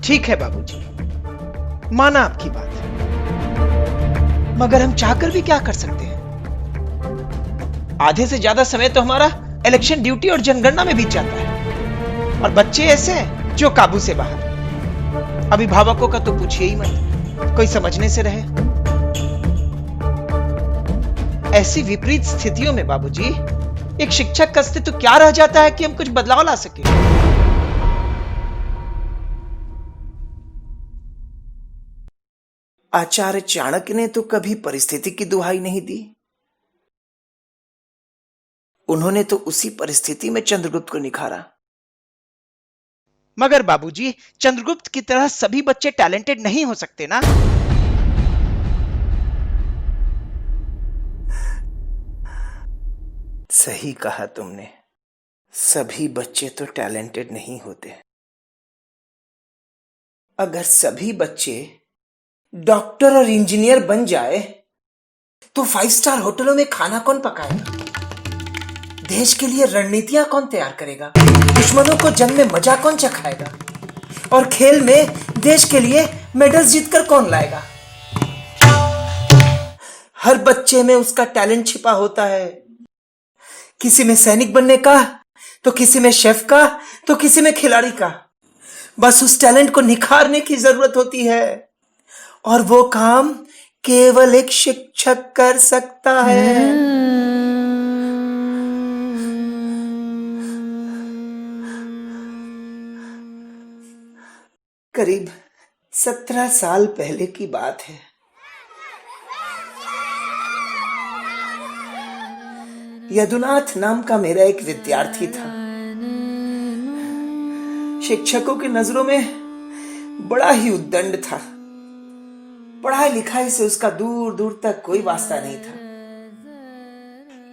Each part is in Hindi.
ठीक है बाबूजी, माना आपकी बात, मगर हम चाहकर भी क्या कर सकते हैं? आधे से ज्यादा समय तो हमारा इलेक्शन ड्यूटी और जनगणना में बीत जाता है, और बच्चे ऐसे हैं जो काबू से बाहर। अभिभावकों का तो पूछिए ही मत, कोई समझने से रहे। ऐसी विपरीत स्थितियों में बाबूजी, एक शिक्षक का अस्तित्व तो क्या रह जाता है कि हम कुछ बदलाव ला सके? आचार्य चाणक्य ने तो कभी परिस्थिति की दुहाई नहीं दी। उन्होंने तो उसी परिस्थिति में चंद्रगुप्त को निखारा। मगर बाबूजी, चंद्रगुप्त की तरह सभी बच्चे टैलेंटेड नहीं हो सकते ना। सही कहा तुमने, सभी बच्चे तो टैलेंटेड नहीं होते। अगर सभी बच्चे डॉक्टर और इंजीनियर बन जाए तो 5 स्टार होटलों में खाना कौन पकाएगा? देश के लिए रणनीतियां कौन तैयार करेगा? दुश्मनों को जंग में मजा कौन चखाएगा? और खेल में देश के लिए मेडल्स जीतकर कौन लाएगा? हर बच्चे में उसका टैलेंट छिपा होता है। किसी में सैनिक बनने का, तो किसी में शेफ का, तो किसी में खिलाड़ी का। बस उस टैलेंट को निखारने की जरूरत होती है, और वो काम केवल एक शिक्षक कर सकता है। करीब 17 साल पहले की बात है। यदुनाथ नाम का मेरा एक विद्यार्थी था। शिक्षकों की नजरों में बड़ा ही उद्दंड था। पढ़ाई लिखाई से उसका दूर दूर तक कोई वास्ता नहीं था।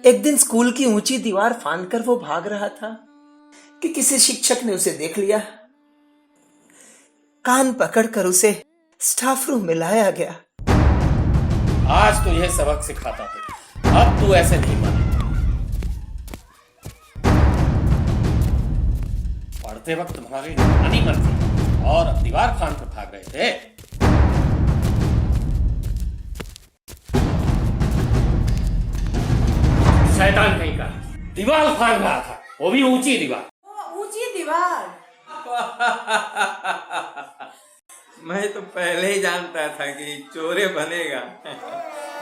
एक दिन स्कूल की ऊंची दीवार फांदकर वो भाग रहा था कि किसी शिक्षक ने उसे देख लिया। कान पकड़कर उसे स्टाफ रूम में लाया गया। आज तुझे सबक सिखाता हूं, अब तू ऐसे नहीं मानेगा। पढ़ते वक्त तुम्हारी नानी मर थी और अब दीवार फांद कर भाग रहे थे। शैतान कहीं का दीवार फांद रहा था, वो भी ऊंची दीवार। ऊंची दीवार। मैं तो पहले ही जानता था कि चोरे बनेगा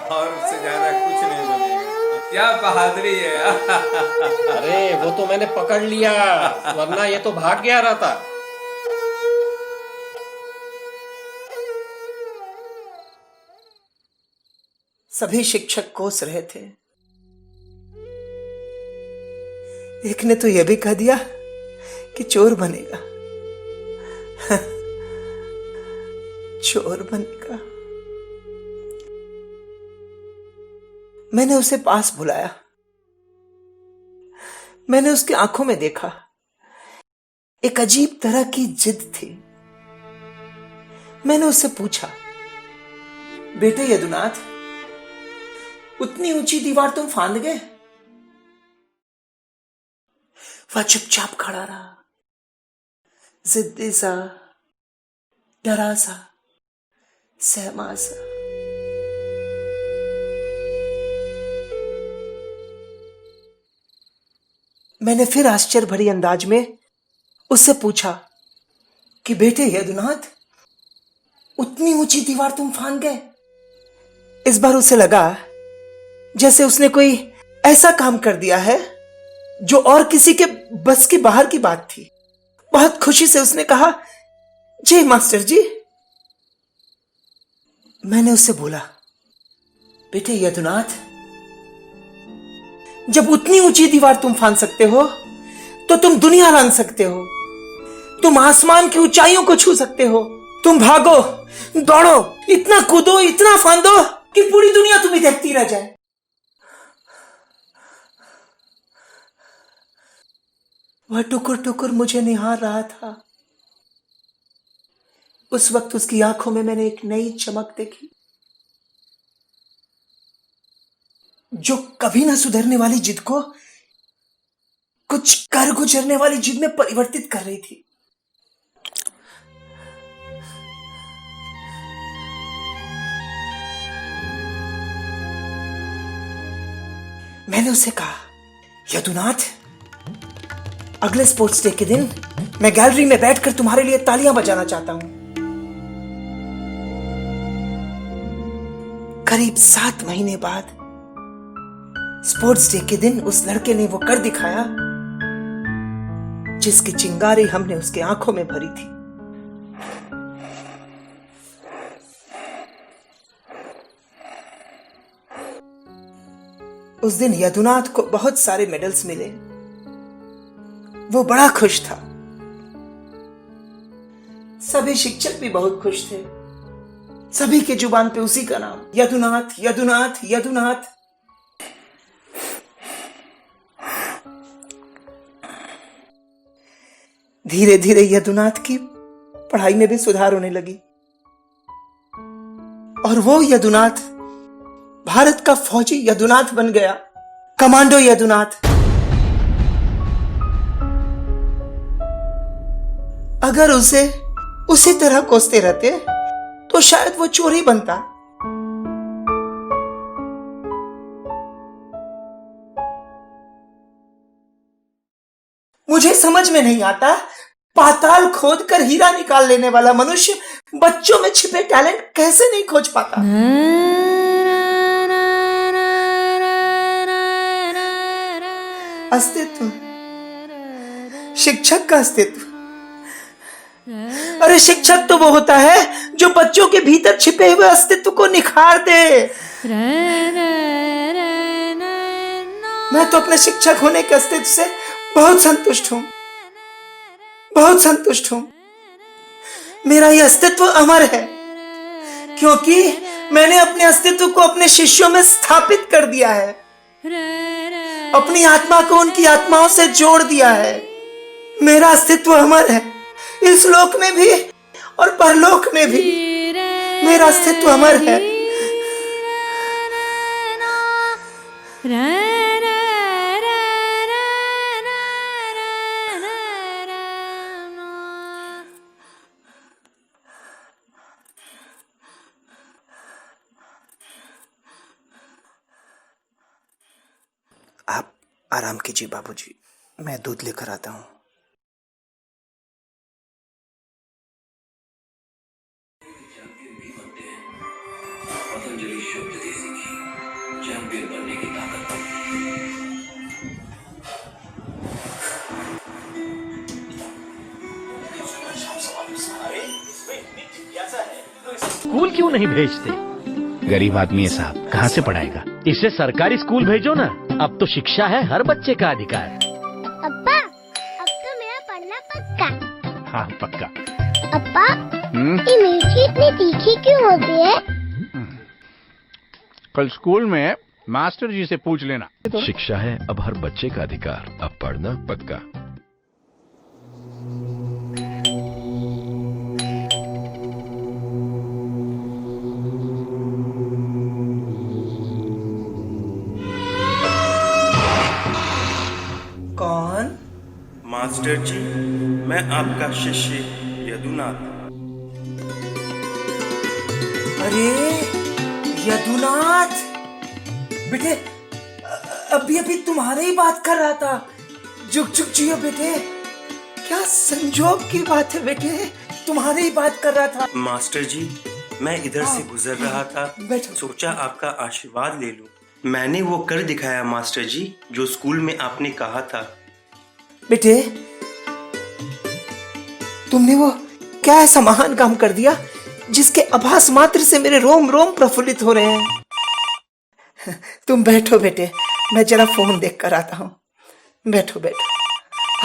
और उससे ज्यादा कुछ नहीं बनेगा। क्या बहादुरी है। अरे वो तो मैंने पकड़ लिया, वरना ये तो भाग गया रहता। सभी शिक्षक कोस रहे थे। एक ने तो यह भी कह दिया कि चोर बनेगा। चोर बनेगा। मैंने उसे पास बुलाया। मैंने उसकी आंखों में देखा, एक अजीब तरह की जिद थी। मैंने उससे पूछा, बेटे यदुनाथ, उतनी ऊंची दीवार तुम फांद गए? वह चुपचाप खड़ा रहा, जिद्दी सा, डरा सा, सहमा सा। मैंने फिर आश्चर्य भरी अंदाज में उससे पूछा कि बेटे यदुनाथ, उतनी ऊंची दीवार तुम फांद गए? इस बार उसे लगा जैसे उसने कोई ऐसा काम कर दिया है जो और किसी के बस के बाहर की बात थी। बहुत खुशी से उसने कहा, जी मास्टर जी। मैंने उससे बोला, बेटे यदुनाथ, जब उतनी ऊंची दीवार तुम फांद सकते हो तो तुम दुनिया लांघ सकते हो, तुम आसमान की ऊंचाइयों को छू सकते हो। तुम भागो, दौड़ो, इतना कूदो, इतना फांदो कि पूरी दुनिया तुम्हें देखती रह जाए। वह टुकुर टुकुर मुझे निहार रहा था। उस वक्त उसकी आंखों में मैंने एक नई चमक देखी, जो कभी ना सुधरने वाली जिद को कुछ कर गुजरने वाली जिद में परिवर्तित कर रही थी। मैंने उससे कहा, यदुनाथ, अगले स्पोर्ट्स डे के दिन मैं गैलरी में बैठकर तुम्हारे लिए तालियां बजाना चाहता हूं। करीब 7 महीने बाद स्पोर्ट्स डे के दिन उस लड़के ने वो कर दिखाया जिसकी चिंगारी हमने उसके आंखों में भरी थी। उस दिन यदुनाथ को बहुत सारे मेडल्स मिले। वो बड़ा खुश था। सभी शिक्षक भी बहुत खुश थे। सभी के जुबान पे उसी का नाम, यदुनाथ, यदुनाथ, यदुनाथ। धीरे धीरे यदुनाथ की पढ़ाई में भी सुधार होने लगी और वो यदुनाथ भारत का फौजी यदुनाथ बन गया, कमांडो यदुनाथ। अगर उसे उसी तरह कोसते रहते तो शायद वो चोर ही बनता। मुझे समझ में नहीं आता, पाताल खोदकर हीरा निकाल लेने वाला मनुष्य बच्चों में छिपे टैलेंट कैसे नहीं खोज पाता। अस्तित्व, शिक्षक का अस्तित्व। अरे शिक्षक तो वो होता है जो बच्चों के भीतर छिपे हुए अस्तित्व को निखार दे। मैं तो अपने शिक्षक होने के अस्तित्व से बहुत संतुष्ट हूं, बहुत संतुष्ट हूं। मेरा यह अस्तित्व अमर है क्योंकि मैंने अपने अस्तित्व को अपने शिष्यों में स्थापित कर दिया है। अपनी आत्मा को उनकी आत्माओं से जोड़ दिया है। मेरा अस्तित्व अमर है, इस लोक में भी और परलोक में भी मेरा अस्तित्व अमर है। आप आराम कीजिए बाबूजी, मैं दूध लेकर आता हूं। पतंजलि शुद्ध देसी घी, चैंपियन बनने की ताकत। स्कूल क्यों नहीं भेजते? गरीब आदमी है साहब, कहाँ से पढ़ाएगा? इसे सरकारी स्कूल भेजो ना। अब तो शिक्षा है हर बच्चे का अधिकार। अब्बा, अब तो मेरा पढ़ना पक्का। हाँ पक्का। अब्बा, ये मिर्ची इतनी तीखी क्यों होती है? कल स्कूल में मास्टर जी से पूछ लेना। शिक्षा है अब हर बच्चे का अधिकार, अब पढ़ना पक्का। कौन? मास्टर जी, मैं आपका शिष्य यदुनाथ। अरे यदुनाथ बेटे, अभी अभी तुम्हारे ही बात कर रहा था। झुक झुक जियो बेटे, क्या संजोग की बात है बेटे, तुम्हारे ही बात कर रहा था। मास्टर जी, मैं इधर से गुजर रहा था, सोचा आपका आशीर्वाद ले लूं। मैंने वो कर दिखाया मास्टर जी, जो स्कूल में आपने कहा था। बेटे, तुमने वो क्या ऐसा महान काम कर दिया जिसके आभास मात्र से मेरे रोम रोम प्रफुल्लित हो रहे हैं। तुम बैठो बेटे, मैं जरा फोन देख कर आता हूँ। बैठो बैठो,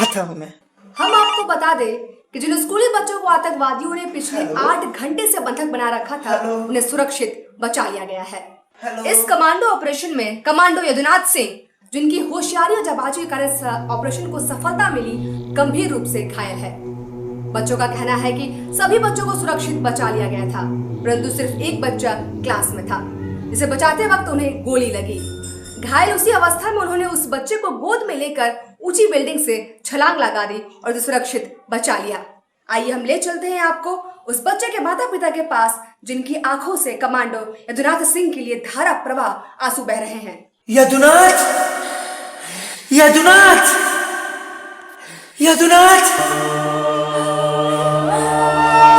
आता हूँ मैं। हम आपको बता दें कि जिन स्कूली बच्चों को आतंकवादियों ने पिछले 8 घंटे से बंधक बना रखा था, उन्हें सुरक्षित बचा लिया गया है। इस कमांडो ऑपरेशन में कमांडो यदुनाथ सिंह, जिनकी होशियारी और जाबाजी के कारण इस ऑपरेशन को सफलता मिली, गंभीर रूप से घायल है। बच्चों का कहना है कि सभी बच्चों को सुरक्षित बचा लिया गया था, परंतु सिर्फ एक बच्चा क्लास में था, जिसे बचाते वक्त उन्हें गोली लगी। घायल उसी अवस्था में उन्होंने उस बच्चे को गोद में लेकर ऊंची बिल्डिंग से छलांग लगा दी और उसे सुरक्षित बचा लिया। आइए हम ले चलते हैं आपको उस बच्चे के माता पिता के पास, जिनकी आंखों से कमांडो यदुनाथ सिंह के लिए धारा प्रवाह आंसू बह रहे हैं। यदुनाथ, यदुनाथ, यदुनाथ,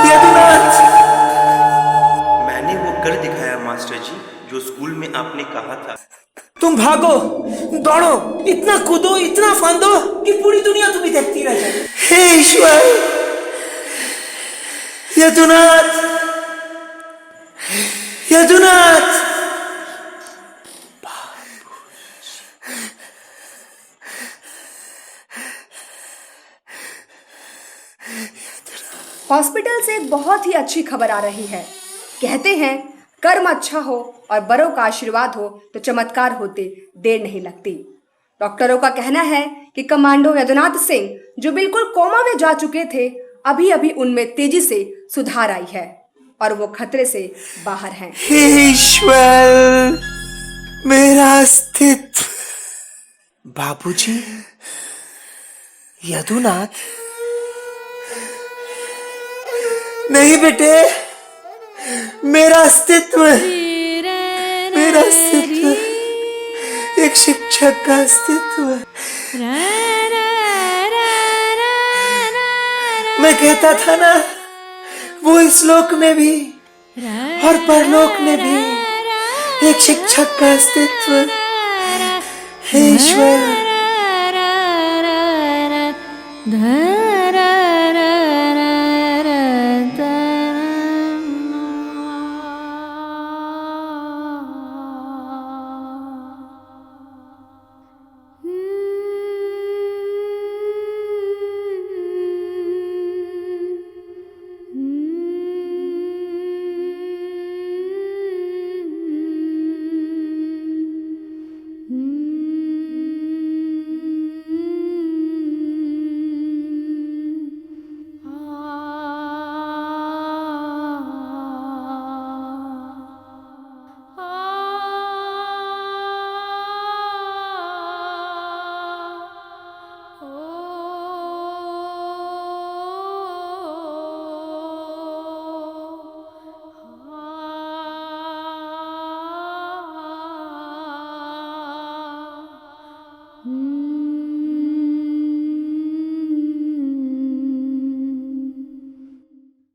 यदुनाथ। मैंने वो कर दिखाया मास्टर जी जो स्कूल में आपने कहा था। तुम भागो, दौड़ो, इतना कूदो, इतना फांदो कि पूरी दुनिया तुम्हें देखती रह जाए। हे ईश्वर, यदुनाथ, यदुनाथ। हॉस्पिटल से एक बहुत ही अच्छी खबर आ रही है। कहते हैं कर्म अच्छा हो और बड़ों का आशीर्वाद हो तो चमत्कार होते देर नहीं लगती। डॉक्टरों का कहना है कि कमांडो यदुनाथ सिंह जो बिल्कुल कोमा में जा चुके थे, अभी अभी उनमें तेजी से सुधार आई है और वो खतरे से बाहर हैं। हे ईश्वर, मेरा अस्तित्व। बाबूजी, यदुनाथ। नहीं बेटे, मेरा अस्तित्व, मेरा अस्तित्व, एक शिक्षक का अस्तित्व। मैं कहता था ना, वो इस लोक में भी और परलोक में भी एक शिक्षक का अस्तित्व। हे ईश्वर।